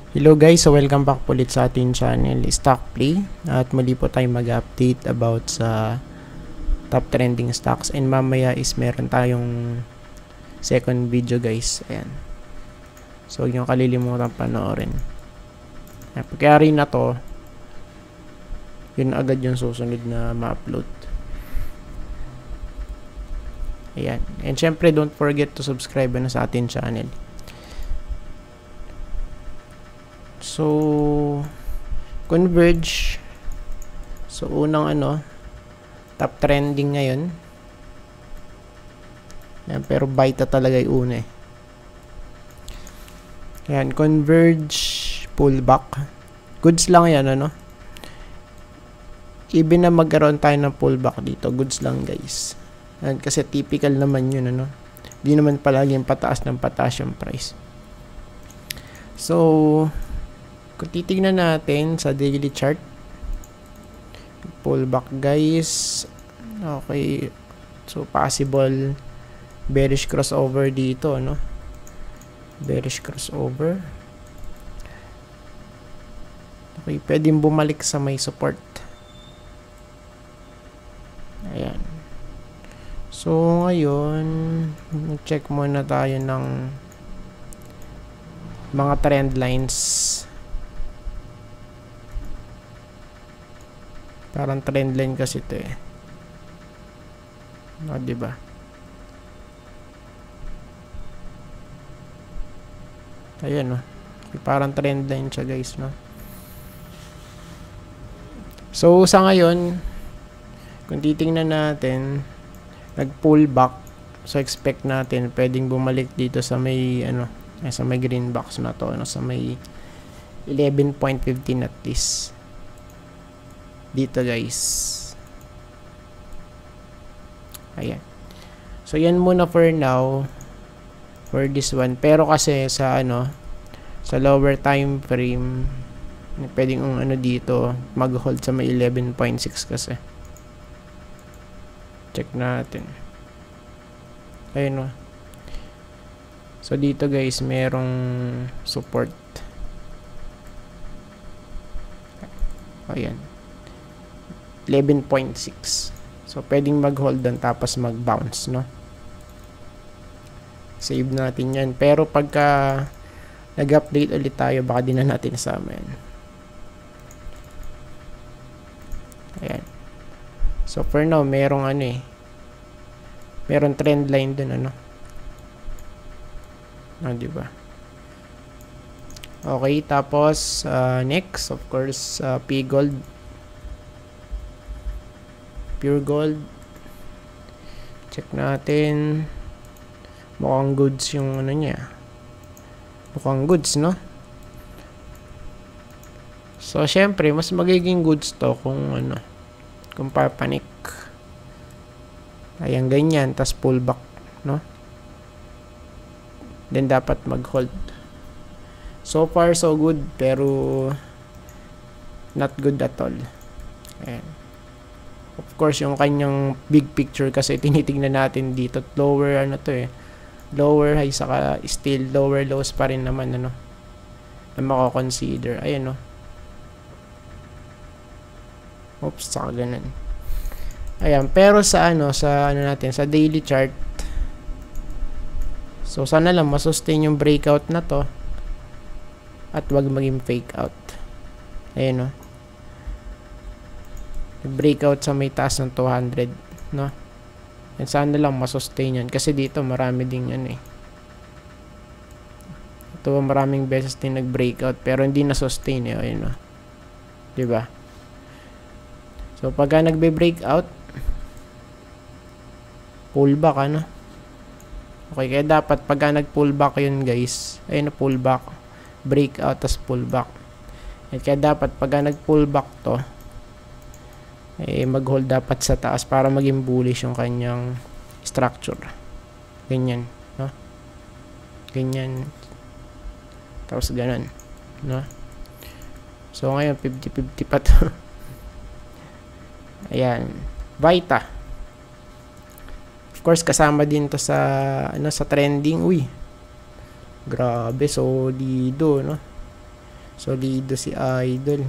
Hello guys, so welcome back po ulit sa ating channel Stock Play at muli po tayo mag-update about sa top trending stocks and mamaya is meron tayong second video guys. Ayan. So huwag nyo kalilimutan panoorin. Pagkayari na to, yun agad yung susunod na ma-upload. Ayan. And syempre don't forget to subscribe na sa ating channel. So, Converge. So, unang top trending ngayon. Yan, pero Byta talaga yung una eh. Yan, Converge, pullback. Goods lang yan, Even na magkaroon tayo ng pullback dito, goods lang guys. Yan, kasi typical naman yun, Di naman palaging pataas ng pataas yung price. So, kung titignan natin sa daily chart, pullback guys. Okay. So, possible bearish crossover dito, Bearish crossover. Okay, pwedeng bumalik sa may support. Ayan. So, ngayon, check muna tayo ng mga trend lines. Parang trend line kasi ito eh. Diba? Ayan, Parang trend line siya, guys, So, sa ngayon, kung titingnan natin, nag-pull back. So, expect natin, pwedeng bumalik dito sa may, sa may green box na to, sa may 11.15 at least. Dito guys. Ayan. So yan muna for now for this one. Pero kasi sa sa lower time frame pwedeng dito mag-hold sa may 11.6 kasi. Check natin. Ayun So dito guys merong support. Ayan. 11.6. So, pwedeng mag-hold doon tapos mag-bounce, Save natin yan. Pero pagka nag-update ulit tayo, baka din na natin sama yan. Ayan. So, for now, merong merong trend line doon, diba? Okay, tapos, next, of course, P-Gold. Pure gold. Check natin. Mukhang goods yung niya. Mukhang goods, So, syempre, mas magiging goods to kung kung papanik. Ayan, ganyan. Tas pullback, Then, dapat mag-hold. So far, so good. Pero, not good at all. Ayan. Of course, yung kanyang big picture kasi tinitingnan natin dito. Lower, lower high, saka still lower lows pa rin naman, na mako-consider. Ayan, Oops, saka ganun. Ayan, pero sa sa natin, sa daily chart. So, sana lang masustain yung breakout na to. At wag maging fake out. Ayan, breakout sa may taas ng 200, and sana lang masustain yan kasi dito marami ding ito maraming beses din nag-breakout pero hindi na-sustain ayun, diba? So pagka nagbe-breakout, pullback, okay, kaya dapat pagka nag-pullback yun guys, ayun, pullback, breakout, tas pullback, at kaya dapat pagka nag-pullback to mag-hold dapat sa taas para maging bullish yung kanyang structure. Ganyan, Ganyan. Tapos ganun, So ngayon 50-50 pa to. Ayan, Byta. Of course kasama din to sa sa trending. Uy. Grabe, solido, Solido si Idol.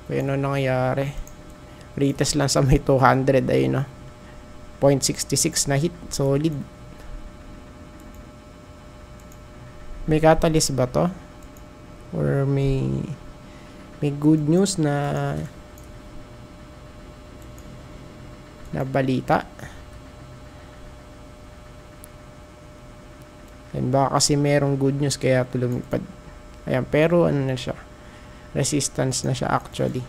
Kaya ano nangyayari? Retest lang sa may 200. Ayun, no? 0.66 na hit. Solid. May catalyst ba to? Or may good news na balita? And baka kasi merong good news kaya lumipad. Ayan, pero ano na siya? Resistance na siya actually.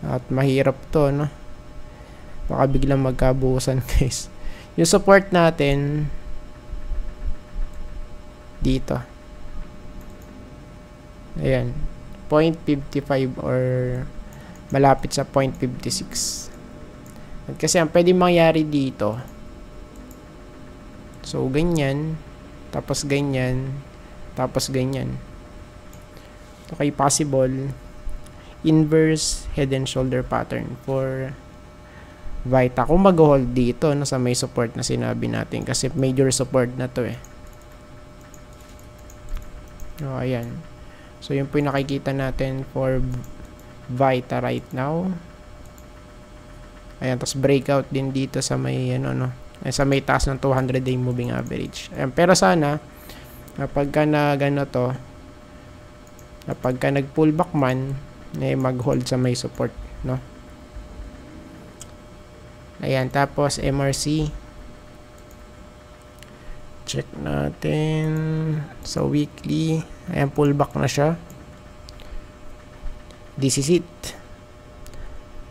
At mahirap to, no? Baka biglang magkabuusan, guys. Yung support natin dito. Ayan. 0.55 or malapit sa 0.56. At kasi ang pwede mangyari dito, so ganyan, tapos ganyan, tapos ganyan. Okay, possible inverse head and shoulder pattern for Vita. Kung mag-hold dito, no, sa may support na sinabi natin, kasi major support na to eh. So, ayan. So, yun po yung nakikita natin for Vita right now. Ayan, tapos breakout din dito sa may, ano, no, sa may taas ng 200-day moving average. Ayan, pero sana, kapag ka to, kapag ka nag-pullback man, mag-hold sa may support, no? Ayan, tapos MRC. Check natin sa weekly. Ayan, pullback na siya. This is it.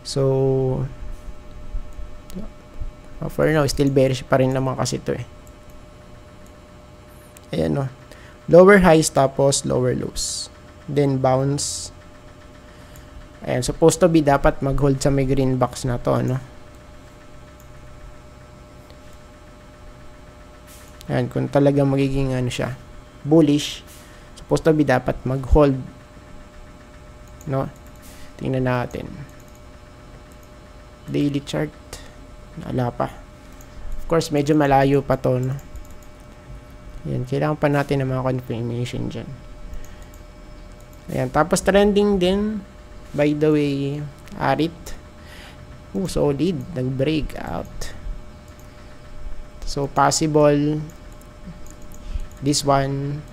So, for now, still bearish pa rin naman kasi ito eh. Ayan, no. Lower highs tapos lower lows. Then bounce. Ayan, supposed to be dapat mag-hold sa may green box na to, no? Ayan, kung talaga magiging ano siya, bullish, supposed to be dapat mag-hold, no? Tingnan natin. Daily chart. Wala pa. Of course, medyo malayo pa to, no? Ayan, kailangan pa natin ng mga confirmation dyan. Ayan, tapos trending din, by the way, Arit. Solid. Nag-break out. So, possible this one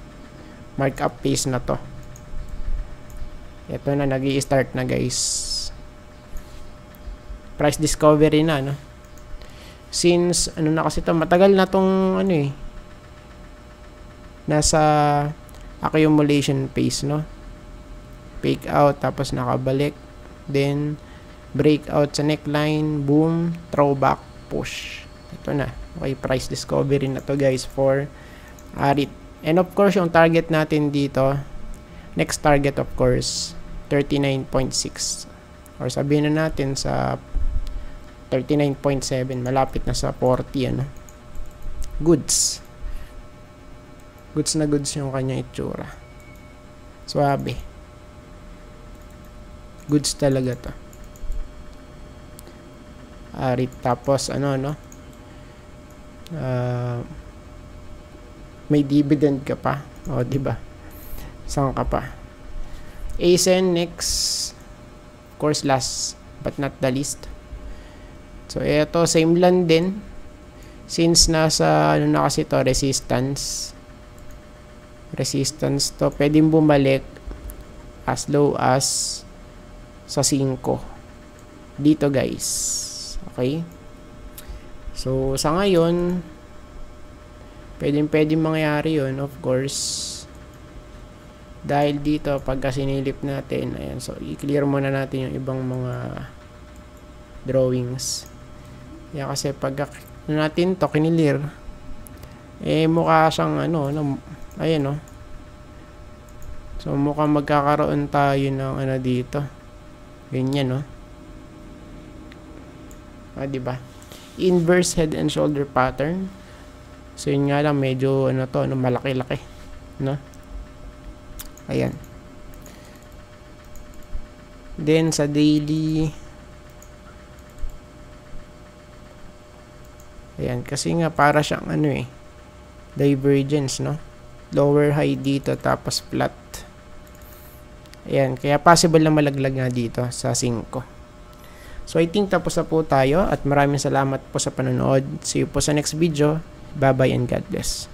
markup phase na to. Ito na, nag-i-start na, guys. Price discovery na, no? Since, ano na kasi to, matagal na tong, ano eh, nasa accumulation phase, no? Fake out, tapos nakabalik. Then, breakout sa neckline, boom, throwback, push. Ito na. Okay, price discovery na to, guys, for Arit. And of course, yung target natin dito, next target of course, 39.6. Or sabihin na natin sa 39.7. Malapit na sa 40, ano. Goods. Goods na goods yung kanya itsura. Suabe. Goods talaga to. Arit. Tapos, ano, no? May dividend ka pa. O, diba? Saan ka pa? ASEN next. Of course, last but not the least. So, eto, same lang din. Since nasa, ano na kasi to, resistance. Resistance to. Pwedeng bumalik as low as sa 5. Dito, guys. Okay? So, sa ngayon, pwedeng mangyari yun, of course. Dahil dito, pagka sinilip natin, ayan, so, i-clear muna natin yung ibang mga drawings. Yan, kasi pagka natin to, kinilir, eh, mukha siyang, ano, ayan, no. So, mukhang magkakaroon tayo ng, ano, dito. Ganyan, no. Diba? Inverse head and shoulder pattern. So, yun nga lang, medyo, ano to, ano, malaki-laki, no? Ayan. Then, sa daily, ayan, kasi nga, para siyang, ano eh, divergence, no? Lower high dito, tapos flat. Ayan, kaya possible na malaglag nga dito sa 5. So, I think tapos na po tayo at maraming salamat po sa panonood. See you po sa next video. Bye-bye and God bless.